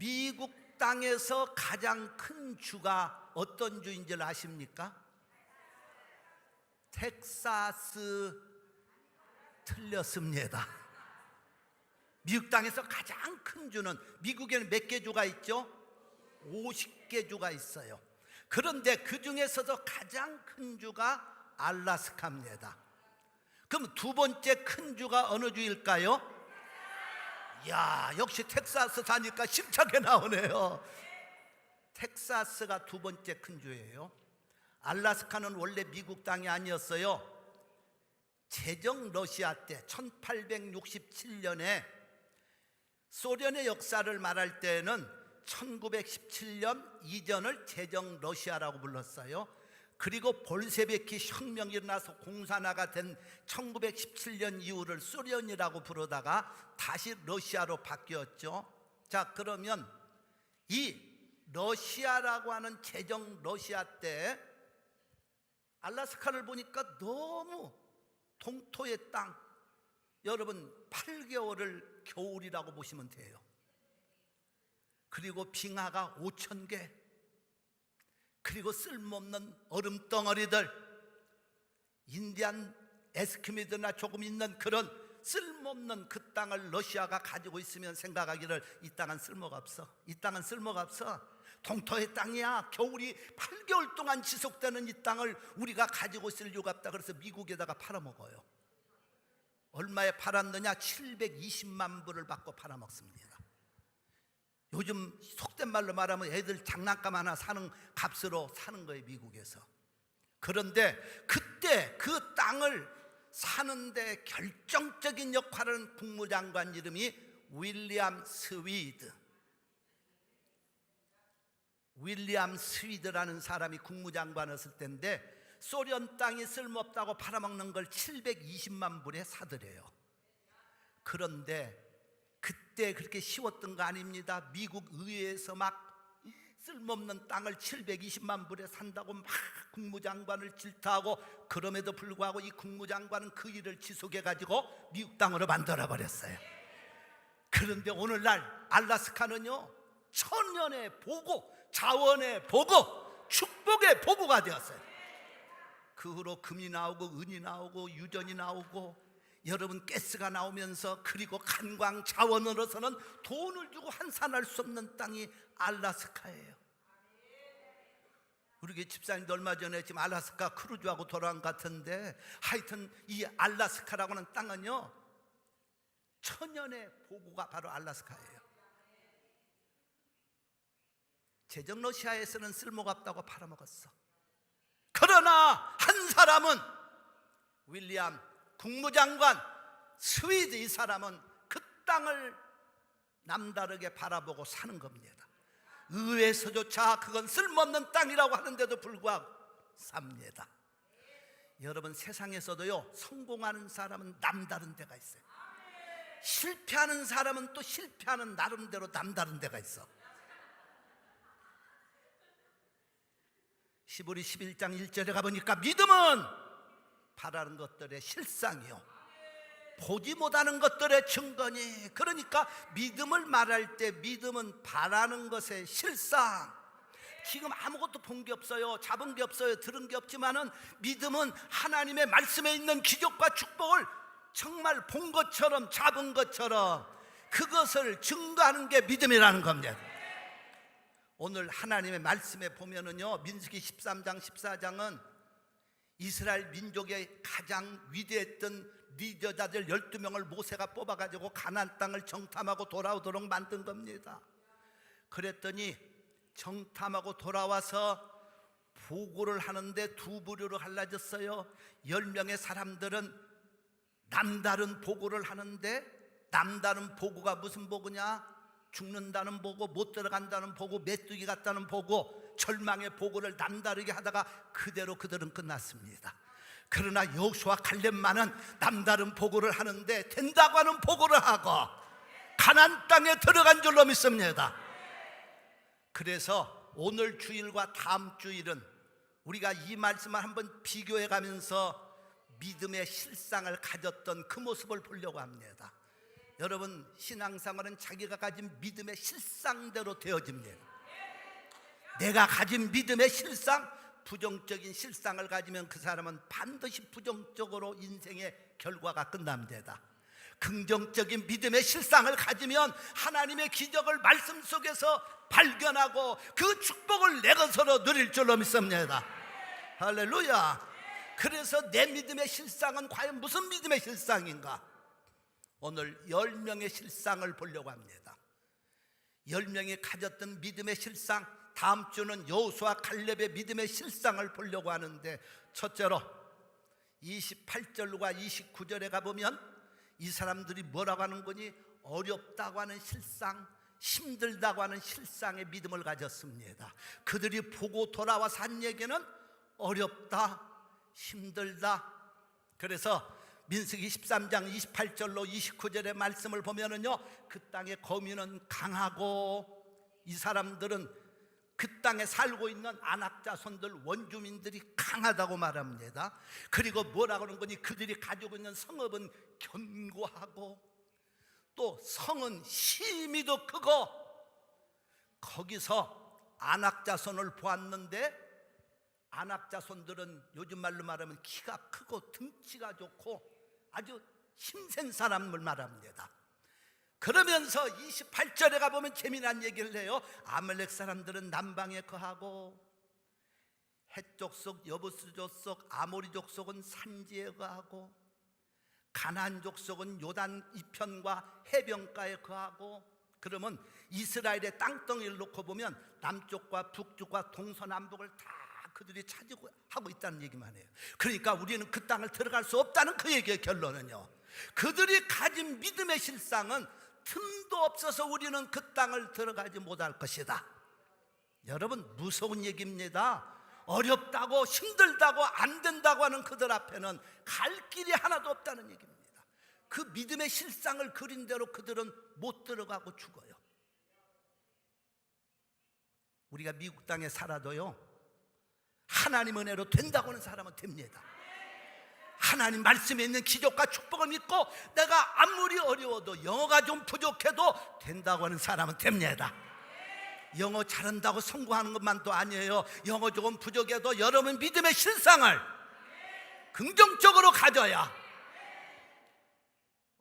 미국 땅에서 가장 큰 주가 어떤 주인 줄 아십니까? 텍사스. 틀렸습니다. 미국 땅에서 가장 큰 주는, 미국에는 몇 개 주가 있죠? 50개 주가 있어요. 그런데 그 중에서도 가장 큰 주가 알래스카입니다. 그럼 두 번째 큰 주가 어느 주일까요? 야, 역시 텍사스 사니까 심차게 나오네요. 텍사스가 두 번째 큰 주예요. 알래스카는 원래 미국 땅이 아니었어요. 제정 러시아 때 1867년에 소련의 역사를 말할 때는 1917년 이전을 제정 러시아라고 불렀어요. 그리고 볼셰비키 혁명이 일어나서 공산화가 된 1917년 이후를 소련이라고 부르다가 다시 러시아로 바뀌었죠. 자, 그러면 이 러시아라고 하는 제정 러시아 때 알래스카를 보니까 너무 동토의 땅, 여러분 8개월을 겨울이라고 보시면 돼요. 그리고 빙하가 5,000개, 그리고 쓸모없는 얼음덩어리들, 인디안 에스키미드나 조금 있는 그런 쓸모없는 그 땅을 러시아가 가지고 있으면 생각하기를 이 땅은 쓸모가 없어, 이 땅은 쓸모가 없어, 동토의 땅이야, 겨울이 8개월 동안 지속되는 이 땅을 우리가 가지고 있을 이유가 없다. 그래서 미국에다가 팔아먹어요. 얼마에 팔았느냐? 720만 불을 받고 팔아먹습니다. 요즘 속된 말로 말하면 애들 장난감 하나 사는 값으로 사는 거예요, 미국에서. 그런데 그때 그 땅을 사는데 결정적인 역할을 하는 국무장관 이름이 윌리엄 스위드. 윌리엄 스위드라는 사람이 국무장관이었을 때인데 소련 땅이 쓸모없다고 팔아먹는 걸 720만 불에 사들여요. 그런데 그때 그렇게 쉬웠던 거 아닙니다. 미국 의회에서 막 쓸모없는 땅을 720만 불에 산다고 막 국무장관을 질타하고, 그럼에도 불구하고 이 국무장관은 그 일을 지속해가지고 미국 땅으로 만들어버렸어요. 그런데 오늘날 알래스카는요, 천년의 보고, 자원의 보고, 축복의 보고가 되었어요. 그 후로 금이 나오고 은이 나오고 유전이 나오고, 여러분 가스가 나오면서, 그리고 관광 자원으로서는 돈을 주고 환산할 수 없는 땅이 알래스카예요. 우리 집사님도 얼마 전에 지금 알래스카 크루즈하고 돌아온 것 같은데, 하여튼 이 알래스카라고 하는 땅은요, 천년의 보고가 바로 알래스카예요. 제정 러시아에서는 쓸모가 없다고 팔아먹었어. 그러나 한 사람은, 윌리엄 국무장관 스위드, 이 사람은 그 땅을 남다르게 바라보고 사는 겁니다. 의회에서조차 그건 쓸모없는 땅이라고 하는데도 불구하고 삽니다. 여러분, 세상에서도요, 성공하는 사람은 남다른 데가 있어요. 실패하는 사람은 또 실패하는 나름대로 남다른 데가 있어. 시브리 11장 1절에 가보니까 믿음은 바라는 것들의 실상이요, 보지 못하는 것들의 증거니. 그러니까 믿음을 말할 때 믿음은 바라는 것의 실상. 지금 아무것도 본 게 없어요, 잡은 게 없어요, 들은 게 없지만은 믿음은 하나님의 말씀에 있는 기적과 축복을 정말 본 것처럼, 잡은 것처럼 그것을 증거하는 게 믿음이라는 겁니다. 오늘 하나님의 말씀에 보면은요, 민수기 13장 14장은 이스라엘 민족의 가장 위대했던 리더자들 12명을 모세가 뽑아가지고 가나안 땅을 정탐하고 돌아오도록 만든 겁니다. 그랬더니 정탐하고 돌아와서 보고를 하는데 두 부류로 갈라졌어요. 10명의 사람들은 남다른 보고를 하는데, 남다른 보고가 무슨 보고냐? 죽는다는 보고, 못 들어간다는 보고, 메뚜기 같다는 보고, 절망의 보고를 남다르게 하다가 그대로 그들은 끝났습니다. 그러나 여호수아 칼렙만은 남다른 보고를 하는데 된다고 하는 보고를 하고 가나안 땅에 들어간 줄로 믿습니다. 그래서 오늘 주일과 다음 주일은 우리가 이 말씀을 한번 비교해 가면서 믿음의 실상을 가졌던 그 모습을 보려고 합니다. 여러분, 신앙생활은 자기가 가진 믿음의 실상대로 되어집니다. 내가 가진 믿음의 실상, 부정적인 실상을 가지면 그 사람은 반드시 부정적으로 인생의 결과가 끝납니다. 긍정적인 믿음의 실상을 가지면 하나님의 기적을 말씀 속에서 발견하고 그 축복을 내 것으로 누릴 줄로 믿습니다. 할렐루야. 그래서 내 믿음의 실상은 과연 무슨 믿음의 실상인가? 오늘 10명의 실상을 보려고 합니다. 10명이 가졌던 믿음의 실상, 다음 주는 여호수아 갈렙의 믿음의 실상을 보려고 하는데, 첫째로 28절과 29절에 가보면 이 사람들이 뭐라고 하는 거니? 어렵다고 하는 실상, 힘들다고 하는 실상의 믿음을 가졌습니다. 그들이 보고 돌아와서 한 얘기는 어렵다, 힘들다. 그래서 민수기 13장 28절로 29절의 말씀을 보면은요, 그 땅의 거민은 강하고 이 사람들은 그 땅에 살고 있는 안악자손들, 원주민들이 강하다고 말합니다. 그리고 뭐라고 하는 거니? 그들이 가지고 있는 성읍은 견고하고 또 성은 힘이도 크고, 거기서 안악자손을 보았는데 안악자손들은 요즘 말로 말하면 키가 크고 등치가 좋고 아주 힘센 사람을 말합니다. 그러면서 28절에 가보면 재미난 얘기를 해요. 아말렉 사람들은 남방에 거하고 헷족속, 여부스 족속, 아모리 족속은 산지에 거하고 가나안 족속은 요단 이편과 해변가에 거하고. 그러면 이스라엘의 땅덩이를 놓고 보면 남쪽과 북쪽과 동서남북을 다 그들이 차지하고 있다는 얘기만 해요. 그러니까 우리는 그 땅을 들어갈 수 없다는 그 얘기의 결론은요, 그들이 가진 믿음의 실상은 틈도 없어서 우리는 그 땅을 들어가지 못할 것이다. 여러분, 무서운 얘기입니다. 어렵다고 힘들다고 안 된다고 하는 그들 앞에는 갈 길이 하나도 없다는 얘기입니다. 그 믿음의 실상을 그린 대로 그들은 못 들어가고 죽어요. 우리가 미국 땅에 살아도요, 하나님 은혜로 된다고 하는 사람은 됩니다. 하나님 말씀에 있는 기적과 축복을 믿고 내가 아무리 어려워도 영어가 좀 부족해도 된다고 하는 사람은 됩니다. 영어 잘한다고 성공하는 것만도 아니에요. 영어 조금 부족해도 여러분 믿음의 실상을 긍정적으로 가져야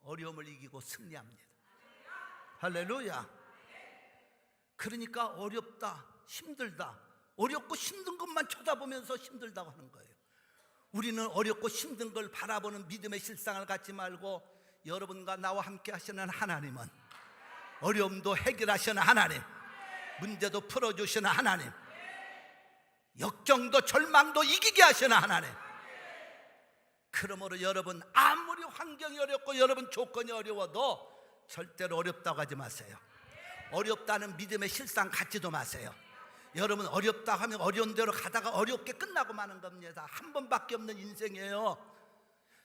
어려움을 이기고 승리합니다. 할렐루야. 그러니까 어렵다, 힘들다, 어렵고 힘든 것만 쳐다보면서 힘들다고 하는 거예요. 우리는 어렵고 힘든 걸 바라보는 믿음의 실상을 갖지 말고, 여러분과 나와 함께 하시는 하나님은 어려움도 해결하시는 하나님, 문제도 풀어주시는 하나님, 역경도 절망도 이기게 하시는 하나님. 그러므로 여러분, 아무리 환경이 어렵고 여러분 조건이 어려워도 절대로 어렵다고 하지 마세요. 어렵다는 믿음의 실상 갖지도 마세요. 여러분, 어렵다 하면 어려운 대로 가다가 어렵게 끝나고 마는 겁니다. 한 번밖에 없는 인생이에요.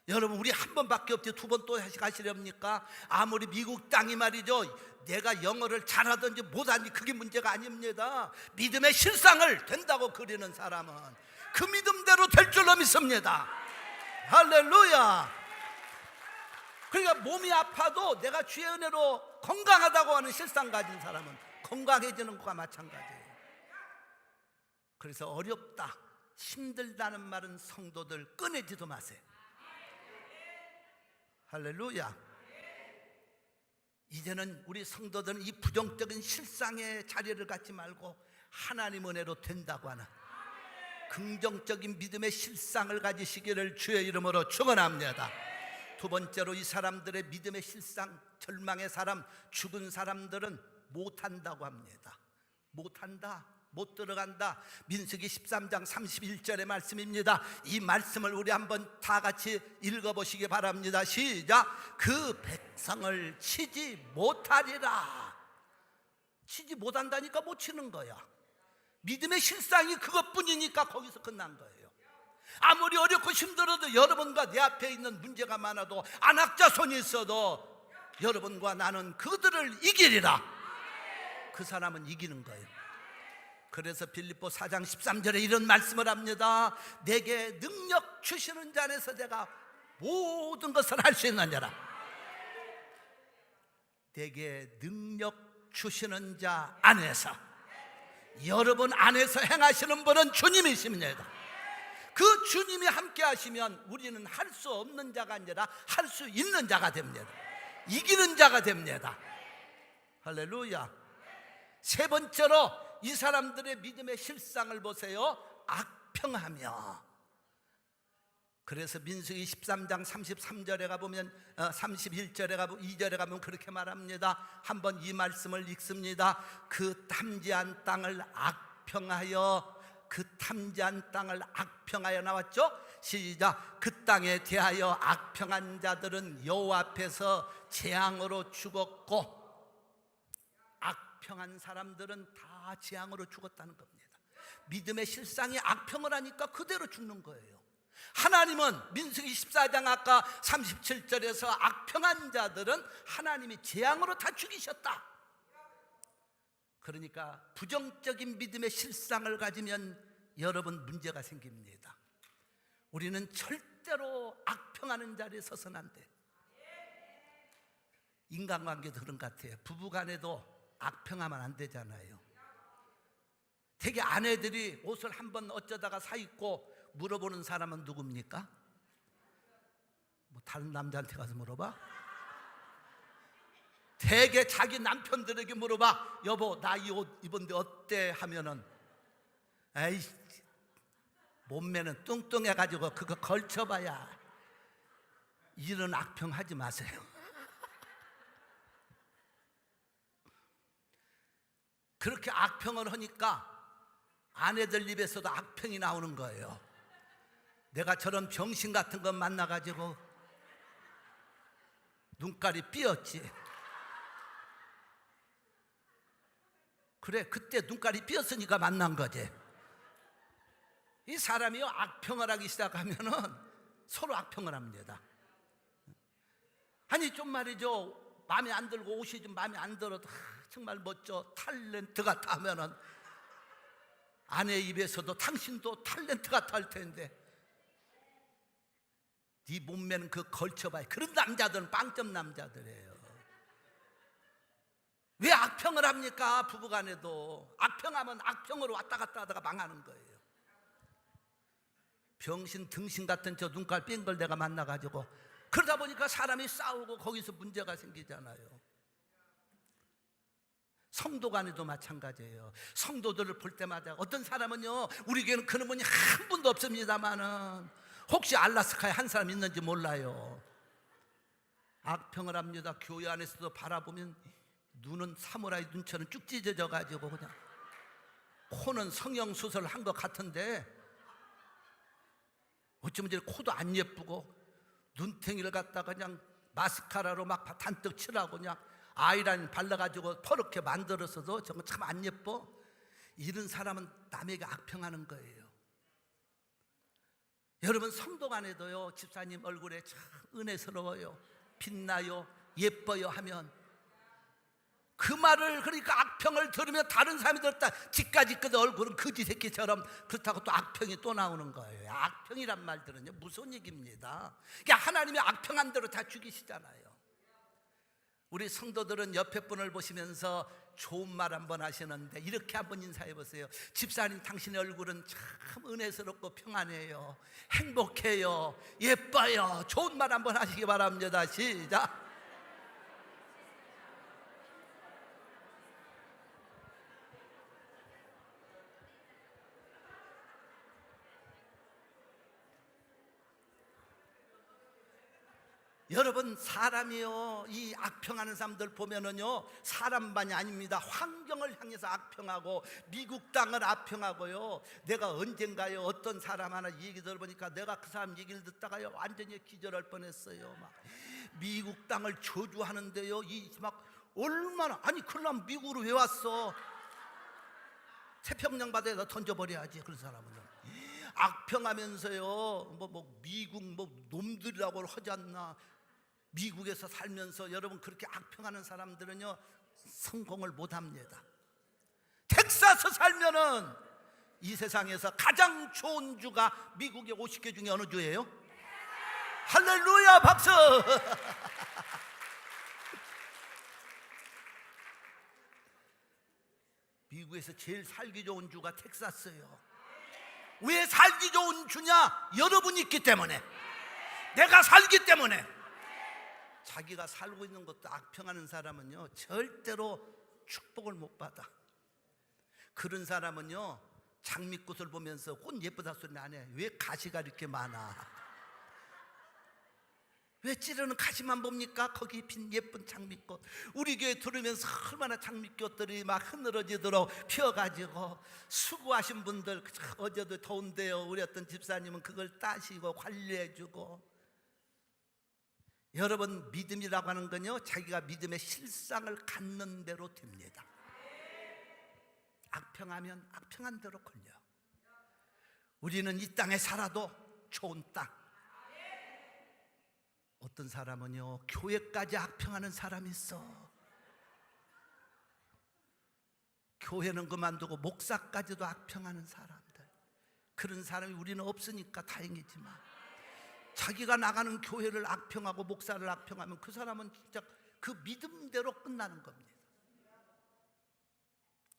여러분, 우리 한 번밖에 없지 두 번 또 가시렵니까? 아무리 미국 땅이 말이죠, 내가 영어를 잘하든지 못하든지 그게 문제가 아닙니다. 믿음의 실상을 된다고 그리는 사람은 그 믿음대로 될 줄로 믿습니다. 할렐루야. 그러니까 몸이 아파도 내가 주의 은혜로 건강하다고 하는 실상 가진 사람은 건강해지는 것과 마찬가지예요. 그래서 어렵다, 힘들다는 말은 성도들 꺼내지도 마세요. 할렐루야. 이제는 우리 성도들은 이 부정적인 실상의 자리를 갖지 말고 하나님 은혜로 된다고 하는 긍정적인 믿음의 실상을 가지시기를 주의 이름으로 축원합니다. 두 번째로, 이 사람들의 믿음의 실상, 절망의 사람, 죽은 사람들은 못한다고 합니다. 못한다, 못 들어간다. 민수기 13장 31절의 말씀입니다. 이 말씀을 우리 한번 다 같이 읽어보시기 바랍니다. 시작. 그 백성을 치지 못하리라. 치지 못한다니까 못 치는 거야. 믿음의 실상이 그것뿐이니까 거기서 끝난 거예요. 아무리 어렵고 힘들어도 여러분과 내 앞에 있는 문제가 많아도 안악자손이 있어도 여러분과 나는 그들을 이기리라. 그 사람은 이기는 거예요. 그래서 빌립보 4장 13절에 이런 말씀을 합니다. 내게 능력 주시는 자 안에서 내가 모든 것을 할 수 있는 자라. 내게 능력 주시는 자 안에서, 여러분 안에서 행하시는 분은 주님이십니다. 그 주님이 함께 하시면 우리는 할 수 없는 자가 아니라 할 수 있는 자가 됩니다. 이기는 자가 됩니다. 할렐루야. 세 번째로 이 사람들의 믿음의 실상을 보세요. 악평하며. 그래서 민수기 13장 33절에 가보면 31절에 가보면 2절에 가보면 그렇게 말합니다. 한번 이 말씀을 읽습니다. 그 탐지한 땅을 악평하여, 그 탐지한 땅을 악평하여 나왔죠? 시작. 그 땅에 대하여 악평한 자들은 여호와 앞에서 재앙으로 죽었고, 악평한 사람들은 다 재앙으로 죽었다는 겁니다. 믿음의 실상이 악평을 하니까 그대로 죽는 거예요. 하나님은 민수기 14장 아까 37절에서 악평한 자들은 하나님이 재앙으로 다 죽이셨다. 그러니까 부정적인 믿음의 실상을 가지면 여러분 문제가 생깁니다. 우리는 절대로 악평하는 자리에 서서는 안 돼. 인간관계도 그런 것 같아요. 부부간에도 악평하면 안 되잖아요. 되게 아내들이 옷을 한번 어쩌다가 사 입고 물어보는 사람은 누굽니까? 뭐 다른 남자한테 가서 물어봐? 되게 자기 남편들에게 물어봐. 여보, 나 이 옷 입었는데 어때? 하면은 에이, 몸매는 뚱뚱해가지고 그거 걸쳐봐야. 이런 악평하지 마세요. 그렇게 악평을 하니까 아내들 입에서도 악평이 나오는 거예요. 내가 저런 병신 같은 거 만나가지고 눈깔이 삐었지. 그래, 그때 눈깔이 삐었으니까 만난 거지. 이 사람이요, 악평을 하기 시작하면은 서로 악평을 합니다. 아니 좀 말이죠, 마음에 안 들고 옷이 좀 마음에 안 들어도 정말 멋져, 탤런트 같아 하면은 아내 입에서도 당신도 탤런트 같아 할 텐데, 네 몸매는 그 걸쳐봐야. 그런 남자들은 빵점 남자들이에요. 왜 악평을 합니까? 부부간에도 악평하면 악평으로 왔다 갔다 하다가 망하는 거예요. 병신 등신 같은 저 눈깔 삔 걸 내가 만나가지고 그러다 보니까 사람이 싸우고 거기서 문제가 생기잖아요. 성도 간에도 마찬가지예요. 성도들을 볼 때마다 어떤 사람은요, 우리 교회는 그런 분이 한 분도 없습니다만은 혹시 알라스카에 한 사람 있는지 몰라요. 악평을 합니다. 교회 안에서도 바라보면 눈은 사무라이 눈처럼 쭉 찢어져 가지고 그냥, 코는 성형수술을 한 것 같은데 어쩌면 이제 코도 안 예쁘고 눈탱이를 갖다가 그냥 마스카라로 막 단뜩 칠하고 그냥 아이라인 발라가지고 퍼렇게 만들어서도 정말 참 안 예뻐. 이런 사람은 남에게 악평하는 거예요. 여러분 성도 간에도요, 집사님 얼굴에 참 은혜스러워요, 빛나요, 예뻐요 하면 그 말을, 그러니까 악평을 들으면 다른 사람이 들었다 지까지 그 얼굴은 거지 새끼처럼, 그렇다고 또 악평이 또 나오는 거예요. 악평이란 말들은요 무서운 얘기입니다. 그러니까 하나님이 악평한 대로 다 죽이시잖아요. 우리 성도들은 옆에 분을 보시면서 좋은 말 한번 하시는데 이렇게 한번 인사해 보세요. 집사님, 당신의 얼굴은 참 은혜스럽고 평안해요, 행복해요, 예뻐요. 좋은 말 한번 하시기 바랍니다. 시작. 여러분 사람이요, 이 악평하는 사람들 보면은요 사람만이 아닙니다. 환경을 향해서 악평하고 미국 땅을 악평하고요. 내가 언젠가요 어떤 사람 하나 얘기 들어보니까 내가 그 사람 얘기를 듣다가요 완전히 기절할 뻔했어요. 막 미국 땅을 저주하는데요, 이 막 얼마나, 아니 그러면 미국으로 왜 왔어? 태평양 바다에다 던져버려야지. 그런 사람은요 악평하면서요 미국 놈들이라고 하지 않나. 미국에서 살면서 여러분 그렇게 악평하는 사람들은요 성공을 못합니다. 텍사스 살면은 이 세상에서 가장 좋은 주가 미국의 50개 중에 어느 주예요? 할렐루야, 박수. 미국에서 제일 살기 좋은 주가 텍사스예요. 왜 살기 좋은 주냐? 여러분이 있기 때문에, 내가 살기 때문에. 자기가 살고 있는 것도 악평하는 사람은요 절대로 축복을 못 받아. 그런 사람은요 장미꽃을 보면서 꽃 예쁘다 소리 안 해. 왜 가시가 이렇게 많아? 왜 찌르는 가시만 봅니까? 거기 핀 예쁜 장미꽃. 우리 교회 들으면서 얼마나 장미꽃들이 막 흐느러지도록 피어가지고 수고하신 분들. 어제도 더운데요 우리 어떤 집사님은 그걸 따시고 관리해주고. 여러분, 믿음이라고 하는 건요 자기가 믿음의 실상을 갖는 대로 됩니다. 악평하면 악평한 대로 걸려요. 우리는 이 땅에 살아도 좋은 땅. 어떤 사람은요 교회까지 악평하는 사람이 있어. 교회는 그만두고 목사까지도 악평하는 사람들. 그런 사람이 우리는 없으니까 다행이지만, 자기가 나가는 교회를 악평하고 목사를 악평하면 그 사람은 진짜 그 믿음대로 끝나는 겁니다.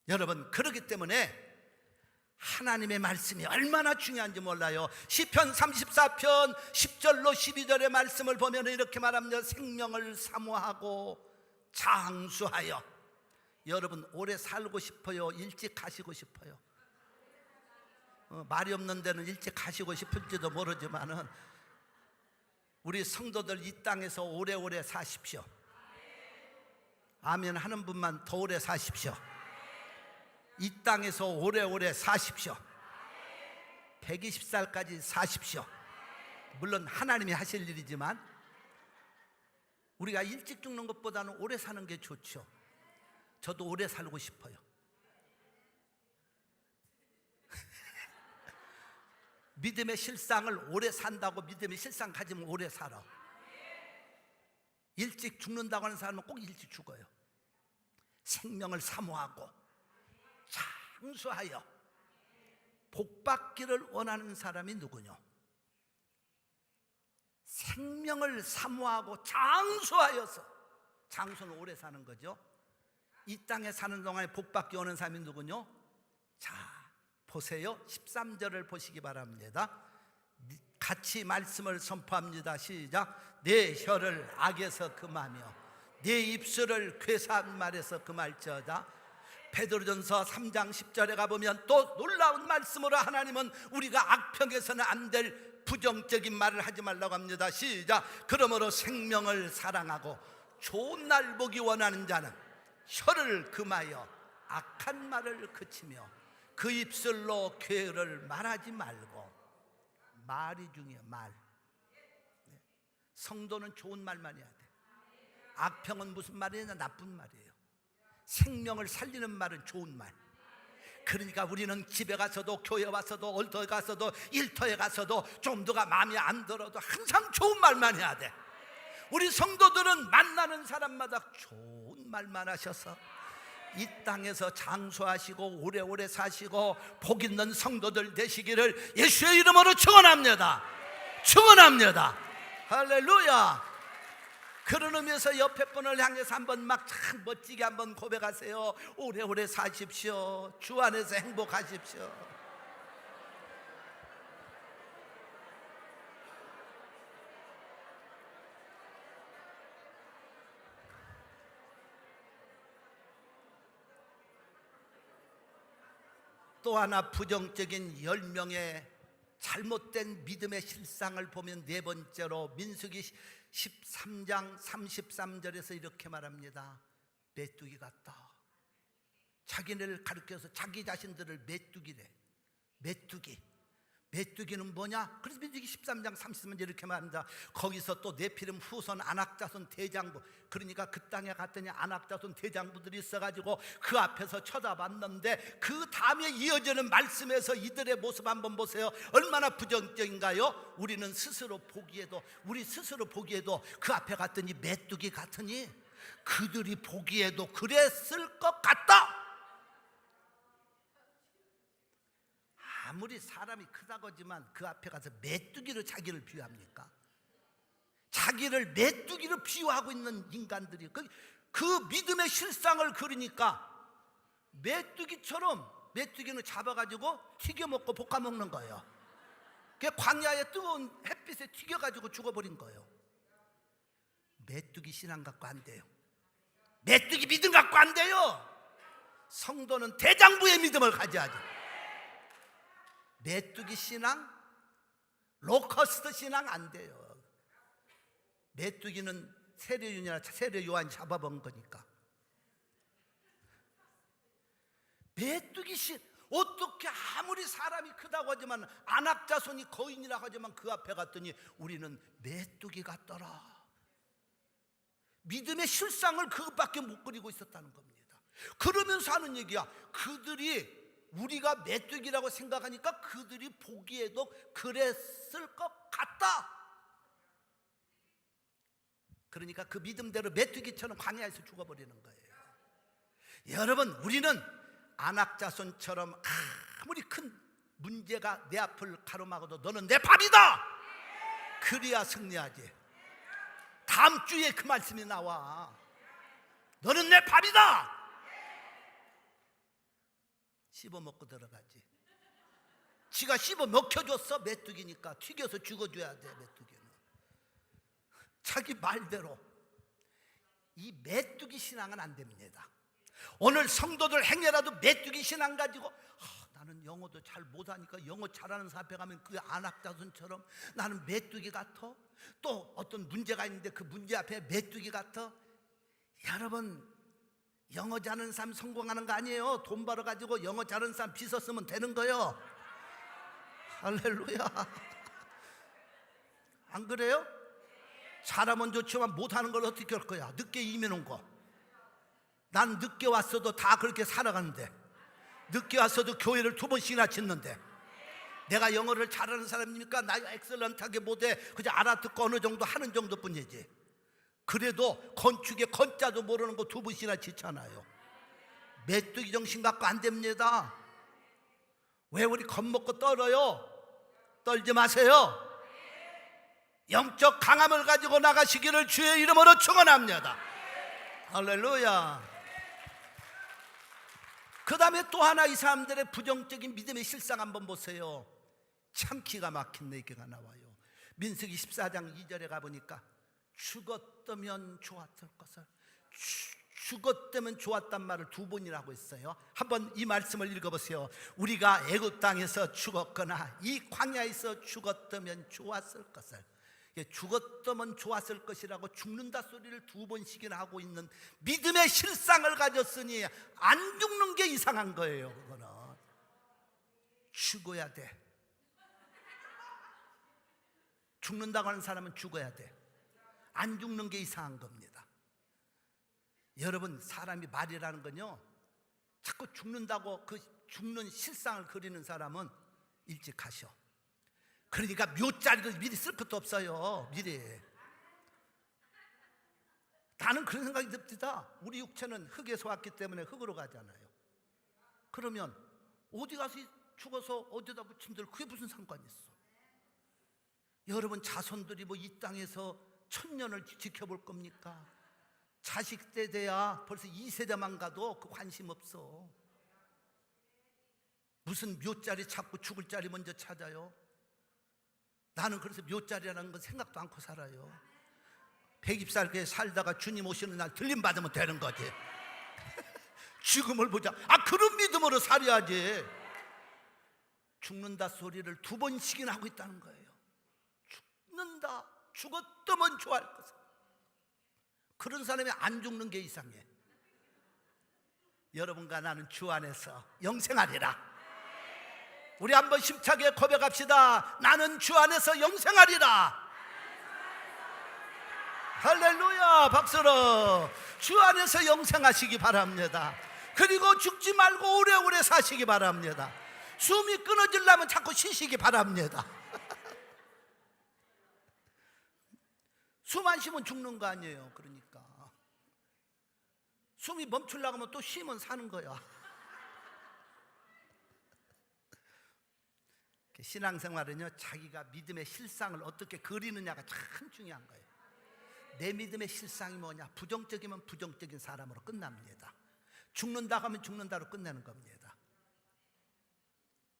여러분, 그렇기 때문에 하나님의 말씀이 얼마나 중요한지 몰라요. 시편 34편 10절로 12절의 말씀을 보면 이렇게 말합니다. 생명을 사모하고 장수하여. 여러분, 오래 살고 싶어요? 일찍 가시고 싶어요? 말이 없는 데는 일찍 가시고 싶을지도 모르지만은 우리 성도들 이 땅에서 오래오래 사십시오. 아멘 하는 분만 더 오래 사십시오. 이 땅에서 오래오래 사십시오. 120살까지 사십시오. 물론 하나님이 하실 일이지만 우리가 일찍 죽는 것보다는 오래 사는 게 좋죠. 저도 오래 살고 싶어요. 믿음의 실상을 오래 산다고 믿음의 실상 가지면 오래 살아. 일찍 죽는다고 하는 사람은 꼭 일찍 죽어요. 생명을 사모하고 장수하여. 복받기를 원하는 사람이 누구냐? 생명을 사모하고 장수하여서. 장수는 오래 사는 거죠. 이 땅에 사는 동안에 복받기 원하는 사람이 누구냐? 자, 보세요. 13절을 보시기 바랍니다. 같이 말씀을 선포합니다. 시작. 내 혀를 악에서 금하며 내 입술을 괴사한 말에서 금할지어다. 베드로전서 3장 10절에 가보면 또 놀라운 말씀으로 하나님은 우리가 악평해서는 안 될 부정적인 말을 하지 말라고 합니다. 시작. 그러므로 생명을 사랑하고 좋은 날 보기 원하는 자는 혀를 금하여 악한 말을 그치며 그 입술로 괴를 말하지 말고. 말이 중요해요. 말. 성도는 좋은 말만 해야 돼. 악평은 무슨 말이냐? 나쁜 말이에요. 생명을 살리는 말은 좋은 말. 그러니까 우리는 집에 가서도 교회 와서도 얼터에 가서도 일터에 가서도 좀 더가 마음에 안 들어도 항상 좋은 말만 해야 돼. 우리 성도들은 만나는 사람마다 좋은 말만 하셔서 이 땅에서 장수하시고 오래오래 사시고 복 있는 성도들 되시기를 예수의 이름으로 축원합니다. 축원합니다. 할렐루야. 그런 의미에서 옆에 분을 향해서 한번 막 참 멋지게 한번 고백하세요. 오래오래 사십시오. 주 안에서 행복하십시오. 또 하나 부정적인 10명의 잘못된 믿음의 실상을 보면 네 번째로 민수기 13장 33절에서 이렇게 말합니다. 메뚜기 같다. 자기네를 가리켜서 자기 자신들을 메뚜기래. 메뚜기는 뭐냐? 그래서 민수기 13장 33절 이렇게 말합니다. 거기서 또 네피림 후손 안악자손 대장부, 그러니까 그 땅에 갔더니 안악자손 대장부들이 있어가지고 그 앞에서 쳐다봤는데 그 다음에 이어지는 말씀에서 이들의 모습 한번 보세요. 얼마나 부정적인가요? 우리 스스로 보기에도 그 앞에 갔더니 메뚜기 같으니 그들이 보기에도 그랬을 것 같다. 아무리 사람이 크다고 하지만 그 앞에 가서 메뚜기로 자기를 비유합니까? 자기를 메뚜기로 비유하고 있는 인간들이 그 믿음의 실상을 그리니까 메뚜기처럼 메뚜기는 잡아가지고 튀겨 먹고 볶아 먹는 거예요. 그 광야의 뜨거운 햇빛에 튀겨가지고 죽어버린 거예요. 메뚜기 신앙 갖고 안 돼요. 메뚜기 믿음 갖고 안 돼요. 성도는 대장부의 믿음을 가져야죠. 메뚜기 신앙, 로커스트 신앙 안 돼요. 메뚜기는 세례요한이나 세례요한이 잡아본 거니까. 메뚜기 신 어떻게 아무리 사람이 크다고 하지만 안악자손이 거인이라고 하지만 그 앞에 갔더니 우리는 메뚜기 같더라. 믿음의 실상을 그것밖에 못 그리고 있었다는 겁니다. 그러면서 하는 얘기야. 그들이 우리가 메뚜기라고 생각하니까 그들이 보기에도 그랬을 것 같다. 그러니까 그 믿음대로 메뚜기처럼 광야에서 죽어버리는 거예요. 여러분, 우리는 안악자손처럼 아무리 큰 문제가 내 앞을 가로막아도 너는 내 밥이다. 그래야 승리하지. 다음 주에 그 말씀이 나와. 너는 내 밥이다. 씹어 먹고 들어가지. 지가 씹어 먹혀줬어. 메뚜기니까 튀겨서 죽어줘야 돼. 메뚜기는 자기 말대로. 이 메뚜기 신앙은 안 됩니다. 오늘 성도들 행여라도 메뚜기 신앙 가지고 나는 영어도 잘 못하니까 영어 잘하는 사람 앞에 가면 그 안악자손처럼 나는 메뚜기 같아. 또 어떤 문제가 있는데 그 문제 앞에 메뚜기 같아. 여러분, 영어 잘하는 사람 성공하는 거 아니에요. 돈 벌어가지고 영어 잘하는 사람 비서 쓰면 되는 거예요. 할렐루야. 안 그래요? 잘하면 좋지만 못하는 걸 어떻게 할 거야? 늦게 임해놓은 거. 난 늦게 왔어도 다 그렇게 살아가는데, 늦게 왔어도 교회를 2번씩이나 짓는데, 내가 영어를 잘하는 사람이니까 나 엑셀런트하게 못해. 그냥 알아듣고 어느 정도 하는 정도뿐이지. 그래도 건축에 건자도 모르는 거 2번씩이나 짓잖아요. 메뚜기 정신 갖고 안 됩니다. 왜 우리 겁먹고 떨어요? 떨지 마세요. 영적 강함을 가지고 나가시기를 주의 이름으로 축원합니다. 할렐루야. 그 다음에 또 하나, 이 사람들의 부정적인 믿음의 실상 한번 보세요. 참 기가 막힌 얘기가 나와요. 민수기 14장 2절에 가보니까 죽었다면 좋았을 것을, 죽었다면 좋았단 말을 2번이라고 했어요. 한번 이 말씀을 읽어보세요. 우리가 애굽 땅에서 죽었거나 이 광야에서 죽었다면 좋았을 것을. 죽었다면 좋았을 것이라고 죽는다 소리를 2번씩이나 하고 있는 믿음의 실상을 가졌으니 안 죽는 게 이상한 거예요. 그거는 죽어야 돼. 죽는다고 하는 사람은 죽어야 돼. 안 죽는 게 이상한 겁니다. 여러분, 사람이 말이라는 건요, 자꾸 죽는다고 그 죽는 실상을 그리는 사람은 일찍 가셔. 그러니까 묘자리도 미리 쓸 것도 없어요. 미리. 나는 그런 생각이 듭니다. 우리 육체는 흙에서 왔기 때문에 흙으로 가잖아요. 그러면 어디 가서 죽어서 어디다 붙인들 그게 무슨 상관이 있어? 여러분, 자손들이 뭐 이 땅에서 1000년을 지켜볼 겁니까? 자식 때 돼야 벌써 2세대만 가도 그 관심 없어. 무슨 묘자리 찾고 죽을 자리 먼저 찾아요? 나는 그래서 묘자리라는 건 생각도 않고 살아요. 120살 살다가 주님 오시는 날 들림 받으면 되는 거지. 죽음을 보자. 그런 믿음으로 살아야지. 죽는다 소리를 2번씩이나 하고 있다는 거예요. 죽는다, 죽었다면 좋아할 것을. 그런 사람이 안 죽는 게 이상해. 여러분과 나는 주 안에서 영생하리라. 우리 한번 힘차게 고백합시다. 나는 주 안에서 영생하리라. 할렐루야. 박수로. 주 안에서 영생하시기 바랍니다. 그리고 죽지 말고 오래오래 사시기 바랍니다. 숨이 끊어지려면 자꾸 쉬시기 바랍니다. 숨 안 쉬면 죽는 거 아니에요. 그러니까 숨이 멈추려고 하면 또 쉬면 사는 거야. 신앙생활은요, 자기가 믿음의 실상을 어떻게 그리느냐가 참 중요한 거예요. 내 믿음의 실상이 뭐냐? 부정적이면 부정적인 사람으로 끝납니다. 죽는다 하면 죽는다로 끝내는 겁니다.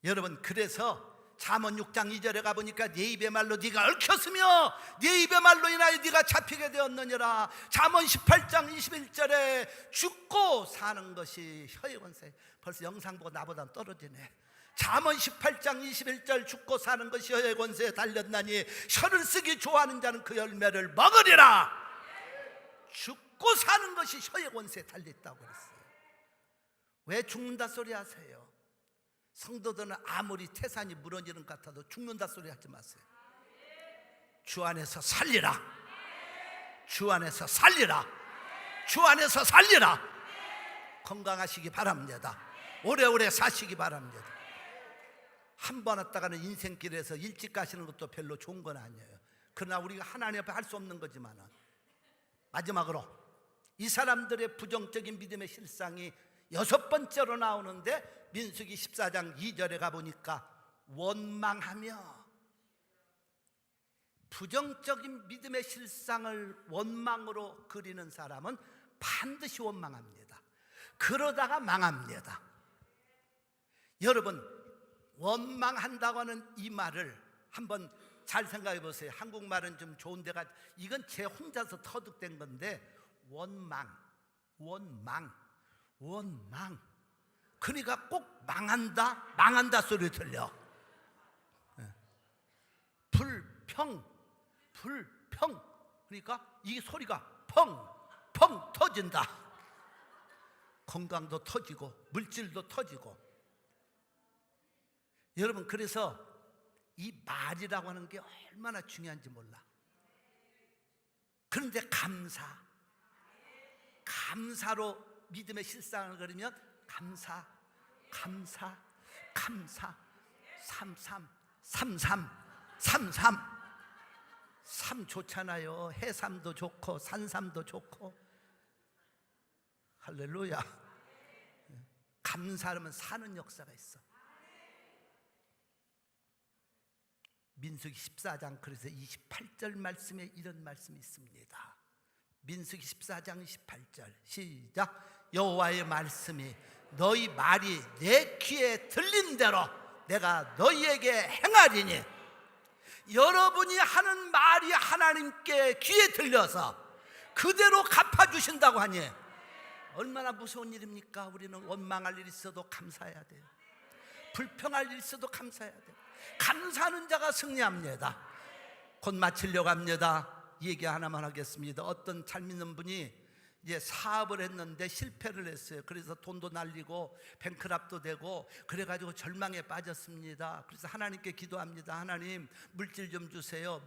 여러분, 그래서 잠언 6장 2절에 가보니까 내 입의 말로 네가 얽혔으며 내 입의 말로 인하여 네가 잡히게 되었느니라. 잠언 18장 21절에 죽고 사는 것이 혀의 권세. 벌써 영상 보고 나보다 떨어지네. 잠언 18장 21절 죽고 사는 것이 혀의 권세에 달렸나니 혀를 쓰기 좋아하는 자는 그 열매를 먹으리라. 죽고 사는 것이 혀의 권세에 달렸다고 그랬어요. 왜 죽는다 소리 하세요? 성도들은 아무리 태산이 무너지는 것 같아도 죽는다 소리 하지 마세요. 주 안에서 살리라. 주 안에서 살리라. 주 안에서 살리라. 건강하시기 바랍니다. 오래오래 사시기 바랍니다. 한 번 왔다가는 인생길에서 일찍 가시는 것도 별로 좋은 건 아니에요. 그러나 우리가 하나님 앞에 할 수 없는 거지만, 마지막으로 이 사람들의 부정적인 믿음의 실상이 6번째로 나오는데, 민수기 14장 2절에 가보니까 원망하며, 부정적인 믿음의 실상을 원망으로 그리는 사람은 반드시 원망합니다. 그러다가 망합니다. 여러분, 원망한다고 하는 이 말을 한번 잘 생각해 보세요. 한국말은 좀 좋은 데가, 이건 제 혼자서 터득된 건데, 원망. 그러니까 꼭 망한다 소리 들려. 불평. 그러니까 이 소리가 펑 터진다. 건강도 터지고 물질도 터지고. 여러분, 그래서 이 말이라고 하는 게 얼마나 중요한지 몰라. 그런데 감사로 믿음의 실상을 그리면 감사. 삼 좋잖아요. 해삼도 좋고 산삼도 좋고. 할렐루야. 감사하면 사는 역사가 있어. 민수기 14장 그래서 28절 말씀에 이런 말씀이 있습니다. 민수기 14장 28절 시작. 여호와의 말씀이 너희 말이 내 귀에 들린 대로 내가 너희에게 행하리니. 여러분이 하는 말이 하나님께 귀에 들려서 그대로 갚아주신다고 하니 얼마나 무서운 일입니까? 우리는 원망할 일이 있어도 감사해야 돼요. 불평할 일이 있어도 감사해야 돼요. 감사하는 자가 승리합니다. 곧 마치려고 합니다. 얘기 하나만 하겠습니다. 어떤 잘 믿는 분이 이제 사업을 했는데 실패를 했어요. 그래서 돈도 날리고 뱅크랍도 되고 그래가지고 절망에 빠졌습니다. 그래서 하나님께 기도합니다. 하나님, 물질 좀 주세요.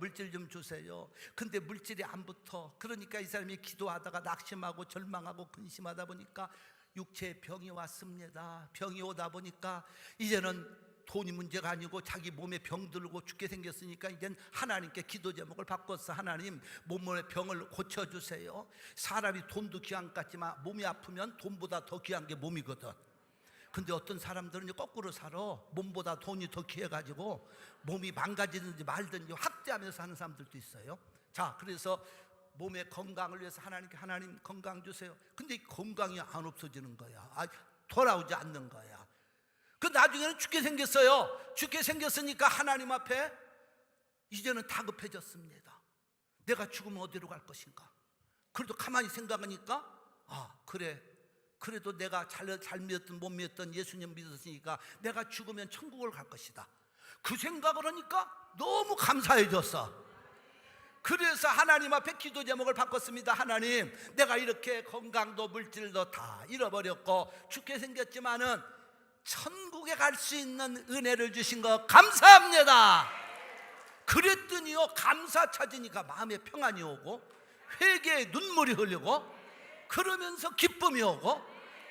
근데 물질이 안 붙어. 그러니까 이 사람이 기도하다가 낙심하고 절망하고 근심하다 보니까 육체에 병이 왔습니다. 병이 오다 보니까 이제는 돈이 문제가 아니고 자기 몸에 병 들고 죽게 생겼으니까 이젠 하나님께 기도 제목을 바꿨어. 하나님, 몸의 병을 고쳐주세요. 사람이 돈도 귀한 것 같지만 몸이 아프면 돈보다 더 귀한 게 몸이거든. 근데 어떤 사람들은 거꾸로 살아. 몸보다 돈이 더 귀해가지고 몸이 망가지든지 말든지 학대하면서 사는 사람들도 있어요. 자, 그래서 몸의 건강을 위해서 하나님께, 하나님 건강 주세요. 근데 이 건강이 안 없어지는 거야. 돌아오지 않는 거야. 그 나중에는 죽게 생겼어요. 죽게 생겼으니까 하나님 앞에 이제는 다급해졌습니다. 내가 죽으면 어디로 갈 것인가? 그래도 가만히 생각하니까 그래도 내가 잘 믿었던 못 믿었던 예수님 믿었으니까 내가 죽으면 천국을 갈 것이다. 그 생각을 하니까 너무 감사해졌어. 그래서 하나님 앞에 기도 제목을 바꿨습니다. 하나님, 내가 이렇게 건강도 물질도 다 잃어버렸고 죽게 생겼지만은 천국에 갈 수 있는 은혜를 주신 거 감사합니다. 그랬더니요, 감사 찾으니까 마음에 평안이 오고 회개에 눈물이 흘리고 그러면서 기쁨이 오고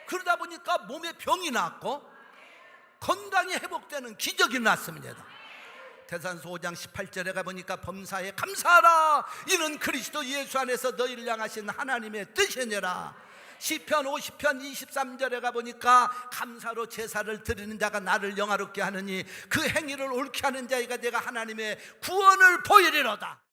그러다 보니까 몸에 병이 났고 건강이 회복되는 기적이 났습니다. 데살로니가서 5장 18절에 가보니까 범사에 감사하라. 이는 그리스도 예수 안에서 너희를 향하신 하나님의 뜻이니라. 시편 50편 23절에 가보니까 감사로 제사를 드리는 자가 나를 영화롭게 하느니 그 행위를 옳게 하는 자에게 내가 하나님의 구원을 보이리로다.